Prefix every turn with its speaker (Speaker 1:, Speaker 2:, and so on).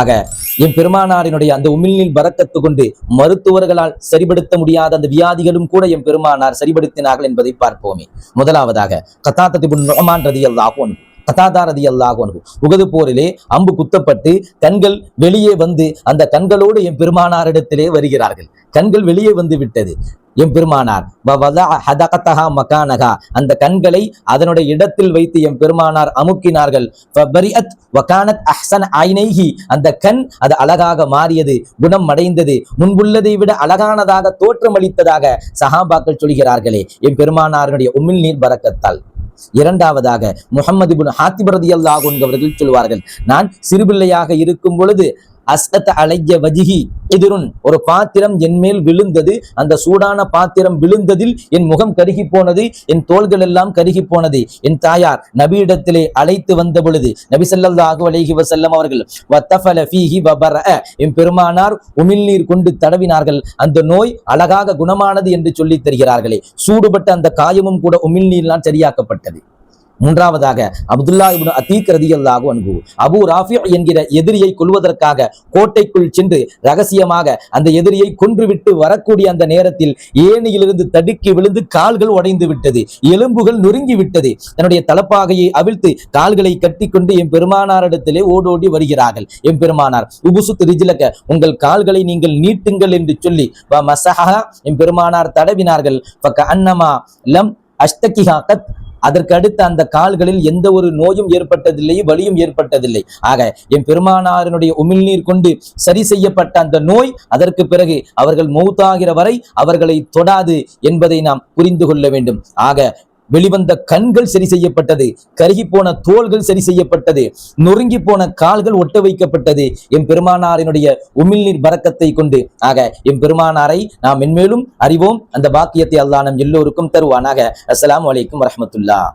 Speaker 1: ஆக என் பெருமானாரினுடைய அந்த உமிழ்நீர் பரக்கத்து கொண்டு மருத்துவர்களால் சரிபடுத்த முடியாத அந்த வியாதிகளும் கூட என் பெருமானார் சரிபடுத்தினார்கள் என்பதை பார்ப்போமே. முதலாவதாக கத்தாதா இப்னு நுஅமான் ரலியல்லாஹு அன்ஹு, கத்தாதா ரலியல்லாஹு அன்ஹு உஹது போரிலே அம்பு குத்தப்பட்டு கண்கள் வெளியே வந்து அந்த கண்களோடு என் பெருமானாரிடத்திலே வருகிறார்கள். கண்கள் வெளியே வந்து விட்டது. என் பெருமானார் மகானகா அந்த கண்களை அதனுடைய இடத்தில் வைத்து என் பெருமானார் அமுக்கினார்கள். அந்த கண் அது அழகாக மாறியது, குணம் அடைந்தது, முன்புள்ளதை விட அழகானதாக தோற்றமளித்ததாக சஹாபாக்கள் சொல்கிறார்களே என் பெருமானாருடைய உமிழ் நீர் பரக்கத்தால். இரண்டாவதாக முஹம்மது இப்னு ஹாத்திப் ரலியல்லாஹு அன்ஹு அவர்கள் சொல்வார்கள், நான் சிறுபிள்ளையாக இருக்கும் பொழுது அஸ்அத அலைய வஜிஹி எதிரும் ஒரு பாத்திரம் என் மேல் விழுந்தது. அந்த சூடான பாத்திரம் விழுந்ததில் என் முகம் கருகி போனது, என் தோள்கள் எல்லாம் கருகி போனது. என் தாயார் நபியிடத்திலே அழைத்து வந்த பொழுது நபி ஸல்லல்லாஹு அலைஹி வஸல்லம் அவர்கள் வத்தஃபல ஃபீஹி வபர என் பெருமானார் உமிழ்நீர் கொண்டு தடவினார்கள். அந்த நோய் அழகாக குணமானது என்று சொல்லி தருகிறார்களே. சூடுபட்ட அந்த காயமும் கூட உமிழ்நீர்லாம் சரியாக்கப்பட்டது. மூன்றாவதாக அப்துல்லா இப்னு அதீக் ரலியல்லாஹு அன்ஹு அபூ ராஃபி என்கிற எதிரியை கொல்வதற்காக கோட்டைக்குள் சென்று ரகசியமாக அந்த எதிரியை கொன்றுவிட்டு வரக்கூடிய அந்த நேரத்தில் ஏணியிலிருந்து தடுக்கி விழுந்து கால்கள் உடைந்து விட்டது, எலும்புகள் நொறுங்கி விட்டது. தன்னுடைய தலப்பாகையை அவிழ்த்து கால்களை கட்டிக்கொண்டு என் பெருமானாரிடத்திலே ஓடோடி வருகிறார்கள். என் பெருமானார் உபுசுத் ரிஜ்லக உங்கள் கால்களை நீங்கள் நீட்டுங்கள் என்று சொல்லி மஸஹா என் பெருமானார் தடவினார்கள். ஃபகஅன்னமா லம் அஷ்தகிஹா கத் அதற்கு அடுத்து அந்த கால்களில் எந்த ஒரு நோயும் ஏற்பட்டதில்லை, வலியும் ஏற்பட்டதில்லை. ஆக என் பெருமானாரினுடைய உமிழ்நீர் கொண்டு சரி செய்யப்பட்ட அந்த நோய் அதற்கு பிறகு அவர்கள் மௌத்தாகிற வரை அவர்களை தொடாது என்பதை நாம் புரிந்து கொள்ள வேண்டும். ஆக வெளிவந்த கண்கள் சரி செய்யப்பட்டது, கருகி போன தோள்கள் சரி செய்யப்பட்டது, நொறுங்கி போன கால்கள் ஒட்ட வைக்கப்பட்டது என் பெருமானாரினுடைய உமிழ்நீர் பரக்கத்தை கொண்டு. ஆக என் பெருமானாரை நாம் மென்மேலும் அறிவோம். அந்த பாக்கியத்தை அல்லாஹ் நம் எல்லோருக்கும் தருவானாக. அஸ்ஸலாமு அலைக்கும் வரஹ்மத்துல்லாஹ்.